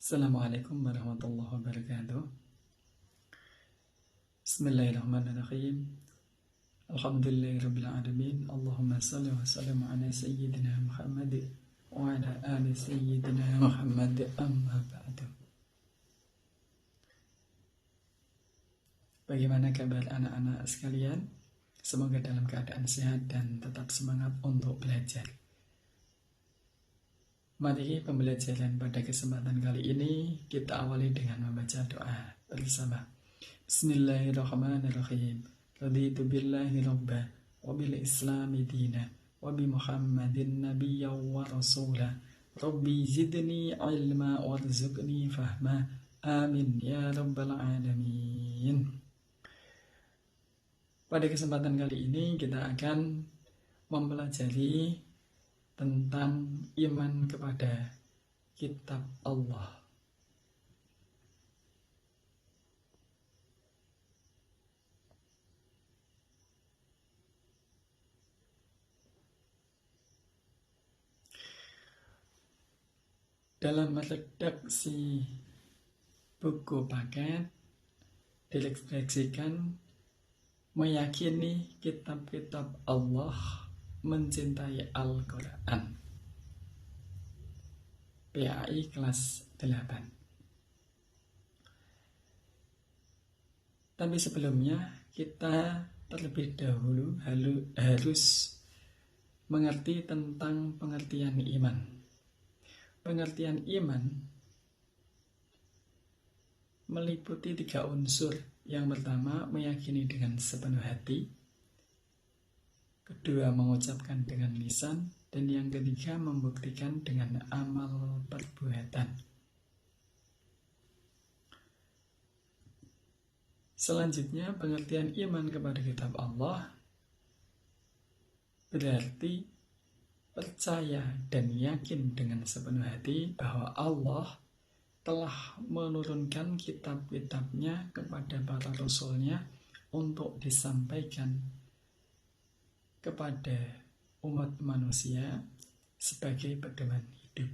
Assalamualaikum warahmatullahi wabarakatuh. Bismillahirrahmanirrahim. Alhamdulillahirabbil alamin. Allahumma shalli wa sallim ala sayyidina Muhammad wa ala ali sayyidina Muhammad, amma ba'du. Bagaimana kabar anak-anak sekalian? Semoga dalam keadaan sehat dan tetap semangat untuk belajar. Mari pembelajaran pada kesempatan kali ini kita awali dengan membaca doa bersama. Bismillahirrahmanirrahim. Raditu billahi rabba wa bil islami dina wa bi Muhammadin nabiyyan wa rasula. Rabbi zidni ilma warzuqni fahma. Amin ya rabbal alamin. Pada kesempatan kali ini kita akan mempelajari tentang iman kepada kitab Allah. Dalam redaksi buku paket diredaksikan meyakini kitab-kitab Allah, mencintai Al-Quran. PAI kelas 8. Tapi sebelumnya kita terlebih dahulu harus mengerti tentang pengertian iman. Pengertian iman meliputi 3 unsur. Yang pertama, meyakini dengan sepenuh hati. Kedua, mengucapkan dengan lisan. Dan yang ketiga, membuktikan dengan amal perbuatan. Selanjutnya, pengertian iman kepada kitab Allah berarti percaya dan yakin dengan sepenuh hati bahwa Allah telah menurunkan kitab-kitabnya kepada para rasulnya untuk disampaikan kepada umat manusia sebagai pedoman hidup.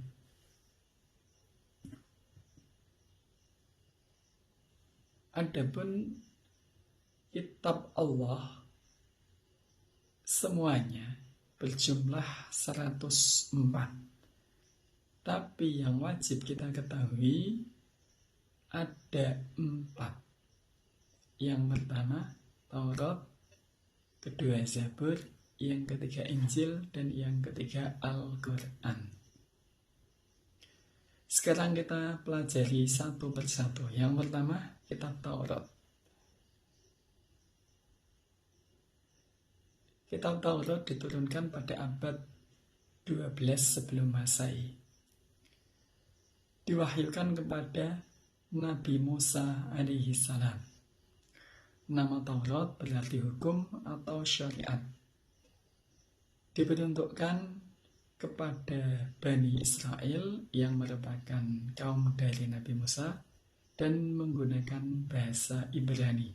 Adapun kitab Allah semuanya berjumlah 104. Tapi yang wajib kita ketahui ada 4. Yang pertama Taurat, kedua Zabur, yang ketiga Injil, dan yang ketiga Al-Quran. Sekarang kita pelajari satu persatu. Yang pertama kitab Taurat. Kitab Taurat diturunkan pada abad 12 sebelum Masehi. Diwahyukan kepada Nabi Musa alaihi salam. Nama Taurat berarti hukum atau syariat. Diperuntukkan kepada Bani Israel yang merupakan kaum dari Nabi Musa dan menggunakan bahasa Ibrani.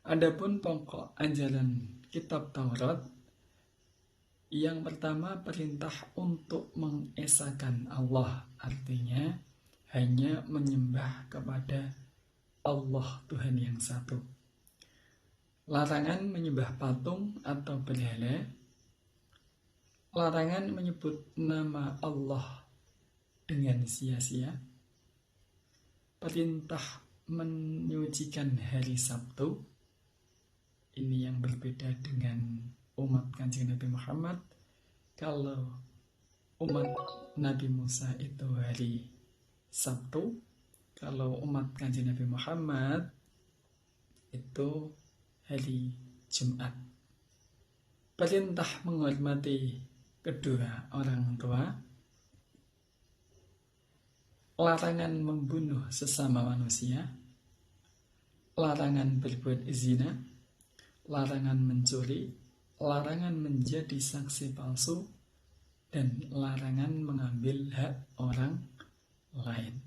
Adapun pokok ajaran kitab Taurat, yang pertama perintah untuk mengesahkan Allah, artinya hanya menyembah kepada Allah Tuhan yang satu. Larangan menyembah patung atau berhala. Larangan menyebut nama Allah dengan sia-sia. Perintah menyucikan hari Sabtu. Ini yang berbeda dengan umat Kanjeng Nabi Muhammad. Kalau umat Nabi Musa itu hari Sabtu, kalau umat Kanjeng Nabi Muhammad itu hari Jumat. Perintah menghormati kedua orang tua. Larangan membunuh sesama manusia. Larangan berbuat zina. Larangan mencuri. Larangan menjadi saksi palsu, dan larangan mengambil hak orang lain.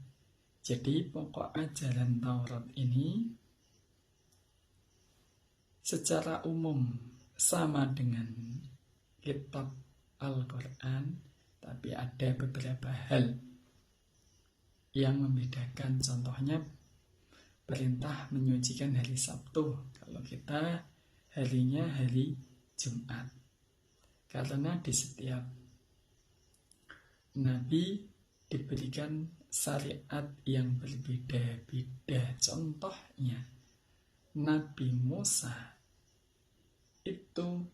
Jadi pokok ajaran Taurat ini secara umum sama dengan kitab Al-Quran, tapi ada beberapa hal yang membedakan. Contohnya perintah menyucikan hari Sabtu, kalau kita harinya hari Jumat. Karena di setiap nabi diberikan syariat yang berbeda-beda. Contohnya Nabi Musa itu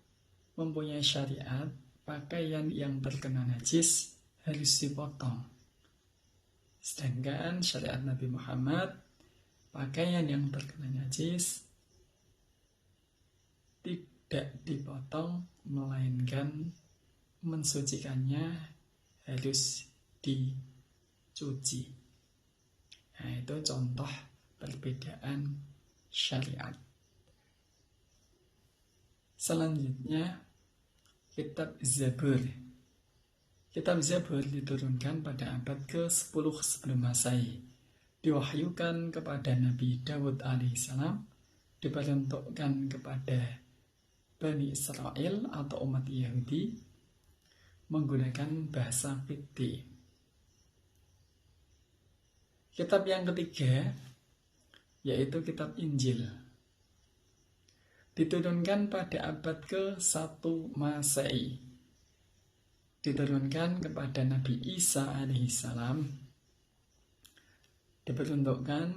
mempunyai syariat pakaian yang terkena najis harus dipotong. Sedangkan syariat Nabi Muhammad, pakaian yang terkena najis tidak dipotong, melainkan mensucikannya harus dicuci. Nah, itu contoh perbedaan syariat. Selanjutnya, kitab Zabur. Kitab Zabur diturunkan pada abad ke-10 sebelum Masehi. Diwahyukan kepada Nabi Daud alaihissalam, diperuntukkan kepada Bani Israel atau umat Yahudi menggunakan bahasa Qibti. Kitab yang ketiga yaitu kitab Injil. Diturunkan pada abad ke-1 Masehi. Diturunkan kepada Nabi Isa alaihissalam. Diperuntukkan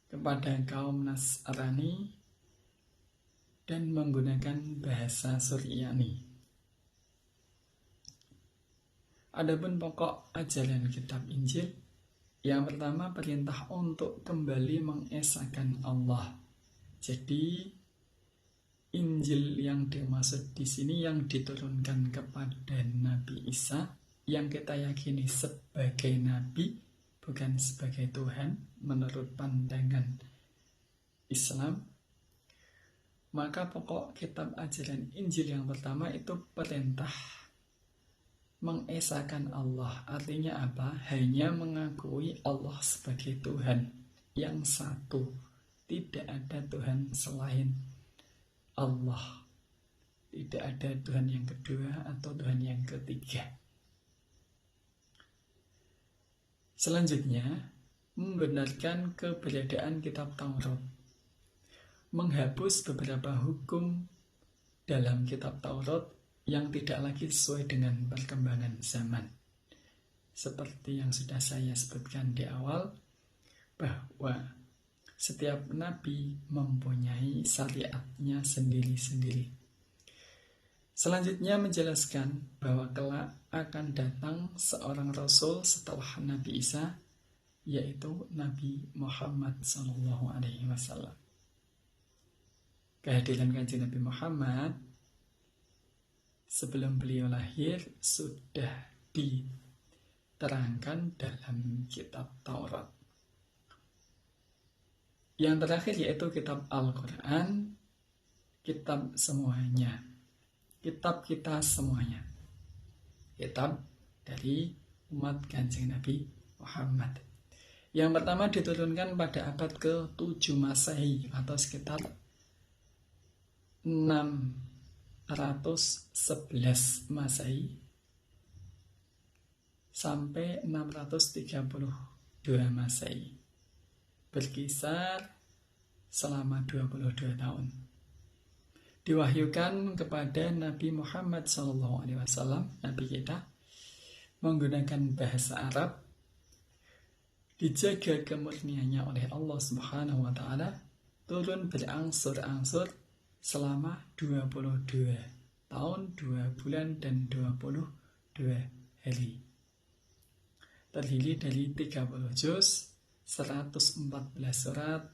kepada kaum Nasrani dan menggunakan bahasa Suryani. Adapun pokok ajaran kitab Injil, yang pertama perintah untuk kembali mengesahkan Allah. Jadi Injil yang dimaksud di sini yang diturunkan kepada Nabi Isa, yang kita yakini sebagai nabi, bukan sebagai Tuhan menurut pandangan Islam. Maka pokok kitab ajaran Injil yang pertama itu perintah mengesahkan Allah. Artinya apa? Hanya mengakui Allah sebagai Tuhan yang satu. Tidak ada Tuhan selain Allah. Tidak ada Tuhan yang kedua atau Tuhan yang ketiga. Selanjutnya, membenarkan keberadaan kitab Taurat. Menghapus beberapa hukum dalam kitab Taurat yang tidak lagi sesuai dengan perkembangan zaman. Seperti yang sudah saya sebutkan di awal, bahwa setiap nabi mempunyai syariatnya sendiri-sendiri. Selanjutnya menjelaskan bahwa kelak akan datang seorang rasul setelah Nabi Isa, yaitu Nabi Muhammad SAW. Kehadiran kanjeng Nabi Muhammad sebelum beliau lahir sudah diterangkan dalam kitab Taurat. Yang terakhir yaitu kitab Al-Quran, kitab semuanya, kitab kita semuanya, kitab dari umat kanjeng Nabi Muhammad. Yang pertama diturunkan pada abad ke-7 Masehi atau sekitar 611 Masehi sampai 632 Masehi. Berkisar selama 22 tahun. Diwahyukan kepada Nabi Muhammad SAW, Nabi kita, menggunakan bahasa Arab, dijaga kemurniannya oleh Allah Subhanahu wa Ta'ala, turun berangsur-angsur selama 22 tahun, 2 bulan dan 22 hari. Terdiri dari 30 juz, 114 surat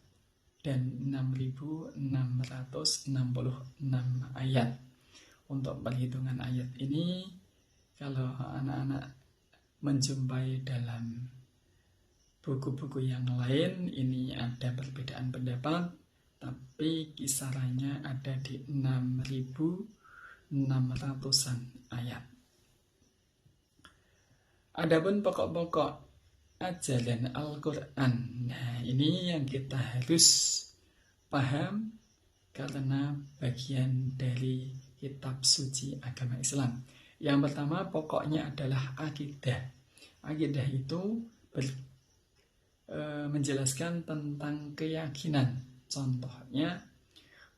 dan 6.666 ayat. Untuk perhitungan ayat ini, kalau anak-anak menjumpai dalam buku-buki yang lain, ini ada perbedaan pendapat, tapi kisarannya ada di 6.600-an ayat. Adapun pokok-pokok ajaran Al-Quran. Nah, ini yang kita harus paham karena bagian dari kitab suci agama Islam. Yang pertama pokoknya adalah akidah. Akidah itu menjelaskan tentang keyakinan. Contohnya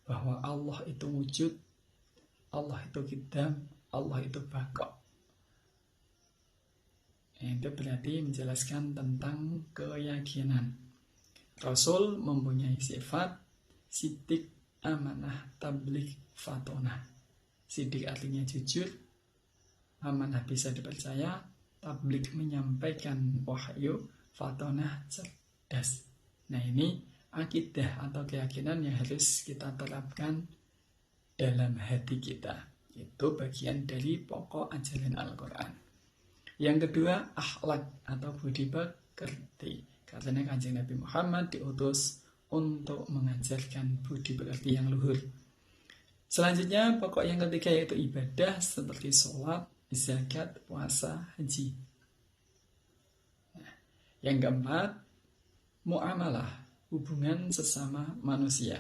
bahwa Allah itu wujud, Allah itu qidam, Allah itu baqa. Itu berarti menjelaskan tentang keyakinan. Rasul mempunyai sifat sidik, amanah, tabligh, fatonah. Sidik artinya jujur, amanah bisa dipercaya, tabligh menyampaikan wahyu, fatonah cerdas. Nah, ini akidah atau keyakinan yang harus kita terapkan dalam hati kita. Itu bagian dari pokok ajaran Al-Quran. Yang kedua, akhlak atau budi pekerti. Karena Kanjeng Nabi Muhammad diutus untuk mengajarkan budi pekerti yang luhur. Selanjutnya, pokok yang ketiga yaitu ibadah seperti sholat, zakat, puasa, haji. Yang keempat, muamalah, hubungan sesama manusia.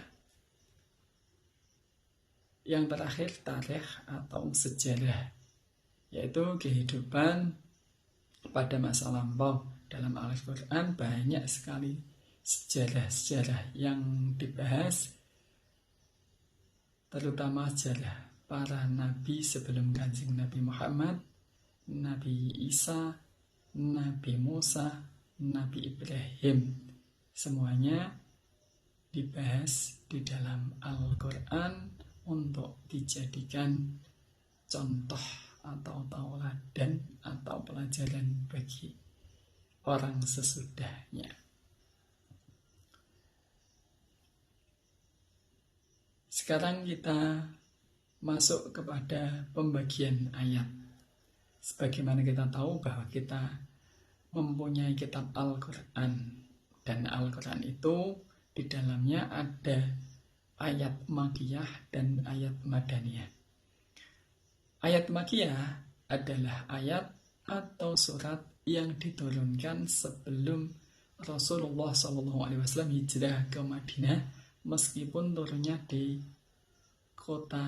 Yang terakhir, tarikh atau sejarah, yaitu kehidupan pada masa lampau. Dalam Al-Quran banyak sekali sejarah-sejarah yang dibahas, terutama sejarah para nabi sebelum Kanjeng Nabi Muhammad, Nabi Isa, Nabi Musa, Nabi Ibrahim. Semuanya dibahas di dalam Al-Quran untuk dijadikan contoh atau tauladan atau pelajaran bagi orang sesudahnya. Sekarang kita masuk kepada pembagian ayat. Sebagaimana kita tahu bahwa kita mempunyai kitab Al-Quran, dan Al-Quran itu di dalamnya ada ayat Makkiyah dan ayat Madaniyah. Ayat Makkiyah adalah ayat atau surat yang diturunkan sebelum Rasulullah SAW hijrah ke Madinah, meskipun turunnya di kota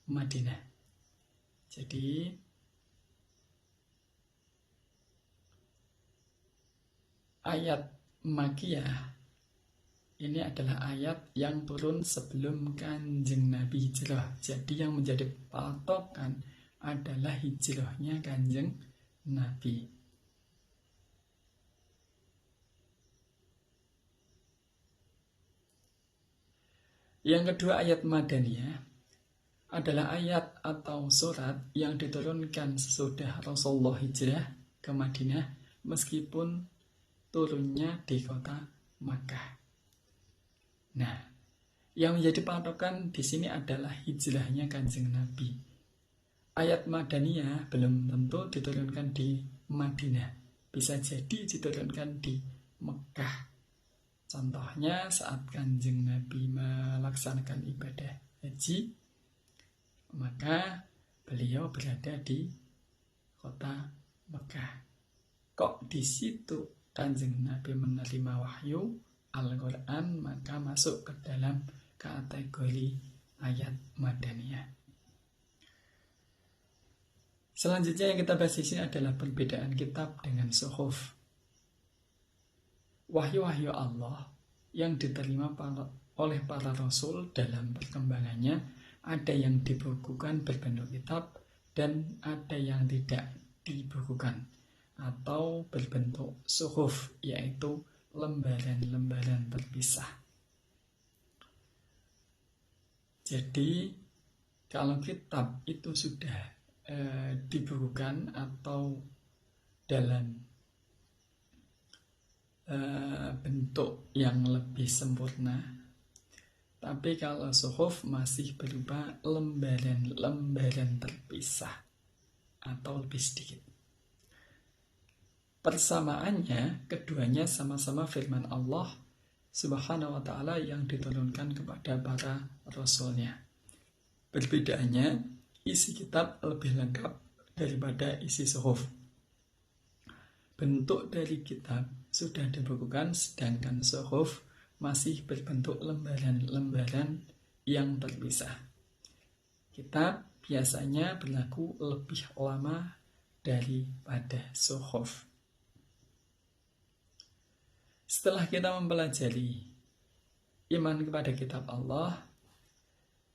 Madinah. Jadi ayat Makkiyah ini adalah ayat yang turun sebelum Kanjeng Nabi hijrah. Jadi yang menjadi patokan adalah hijrahnya Kanjeng Nabi. Yang kedua, ayat Madaniyah adalah ayat atau surat yang diturunkan sesudah Rasulullah hijrah ke Madinah, meskipun turunnya di kota Makkah. Nah, yang menjadi patokan di sini adalah hijrahnya Kanjeng Nabi. Ayat Madaniyah belum tentu diturunkan di Madinah, bisa jadi diturunkan di Mekah. Contohnya saat Kanjeng Nabi melaksanakan ibadah haji, maka beliau berada di kota Mekah. Kok di situ Kanjeng Nabi menerima wahyu Al-Quran, maka masuk ke dalam kategori ayat Madaniyah. Selanjutnya yang kita bahas di sini adalah perbedaan kitab dengan suhuf. Wahyu-wahyu Allah yang diterima oleh para rasul dalam perkembangannya, ada yang dibukukan berbentuk kitab dan ada yang tidak dibukukan atau berbentuk suhuf, yaitu lembaran-lembaran terpisah. Jadi kalau kitab itu sudah dibukukan atau dalam bentuk yang lebih sempurna, tapi kalau suhuf masih berupa lembaran-lembaran terpisah atau lebih sedikit. Persamaannya, keduanya sama-sama firman Allah Subhanahu wa ta'ala yang diturunkan kepada para rasulnya. Perbedaannya, isi kitab lebih lengkap daripada isi suhuf. Bentuk dari kitab sudah dibukukan, sedangkan suhuf masih berbentuk lembaran-lembaran yang terpisah. Kitab biasanya berlaku lebih lama daripada suhuf. Setelah kita mempelajari iman kepada kitab Allah,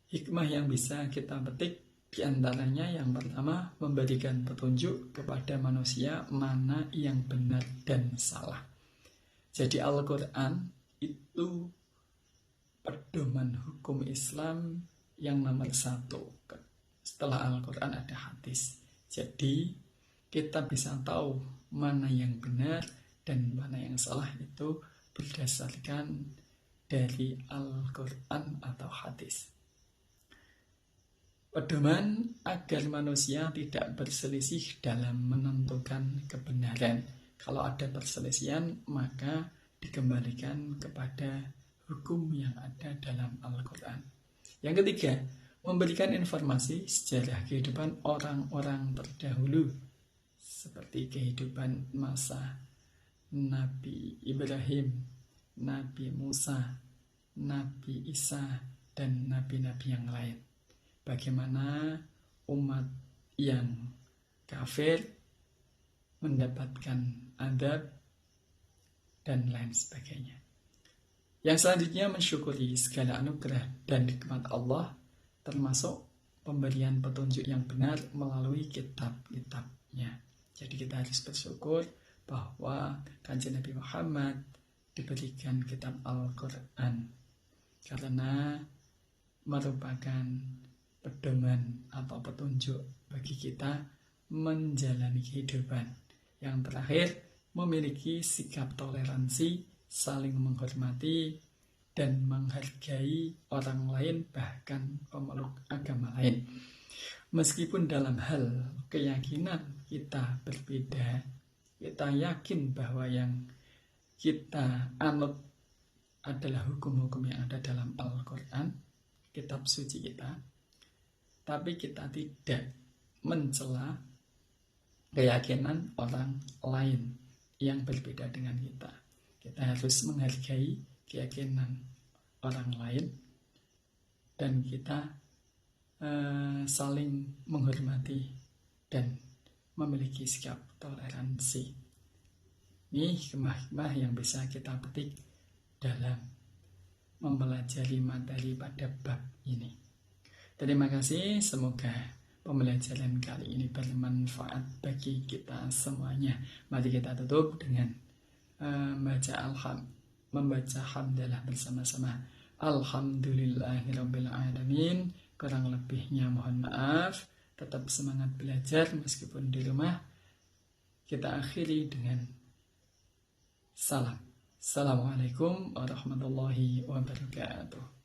hikmah yang bisa kita petik diantaranya yang pertama, memberikan petunjuk kepada manusia mana yang benar dan salah. Jadi Al-Quran itu pedoman hukum Islam yang nomor 1. Setelah Al-Quran ada hadis. Jadi kita bisa tahu mana yang benar dan mana yang salah itu berdasarkan dari Al-Quran atau hadis. Pedoman agar manusia tidak berselisih dalam menentukan kebenaran. Kalau ada perselisihan, maka dikembalikan kepada hukum yang ada dalam Al-Quran. Yang ketiga, memberikan informasi sejarah kehidupan orang-orang terdahulu, seperti kehidupan masa Nabi Ibrahim, Nabi Musa, Nabi Isa, dan nabi-nabi yang lain. Bagaimana umat yang kafir mendapatkan adab dan lain sebagainya. Yang selanjutnya mensyukuri segala anugerah dan nikmat Allah, termasuk pemberian petunjuk yang benar melalui kitab-kitabnya. Jadi kita harus bersyukur bahwa Kanjeng Nabi Muhammad diberikan kitab Al-Quran karena merupakan pedoman atau petunjuk bagi kita menjalani kehidupan. Yang terakhir, memiliki sikap toleransi, saling menghormati dan menghargai orang lain, bahkan pemeluk agama lain. Meskipun dalam hal keyakinan kita berbeda, kita yakin bahwa yang kita anut adalah hukum-hukum yang ada dalam Al-Quran, kitab suci kita, tapi kita tidak mencela keyakinan orang lain yang berbeda dengan kita. Kita harus menghargai keyakinan orang lain dan kita saling menghormati dan memiliki sikap toleransi. Ini hikmah-hikmah yang bisa kita petik dalam mempelajari materi pada bab ini. Terima kasih, semoga pembelajaran kali ini bermanfaat bagi kita semuanya. Mari kita tutup dengan membaca hamdalah bersama-sama. Alhamdulillahirabbil alamin. Kurang lebihnya mohon maaf. Tetap semangat belajar meskipun di rumah. Kita akhiri dengan salam. Assalamualaikum warahmatullahi wabarakatuh.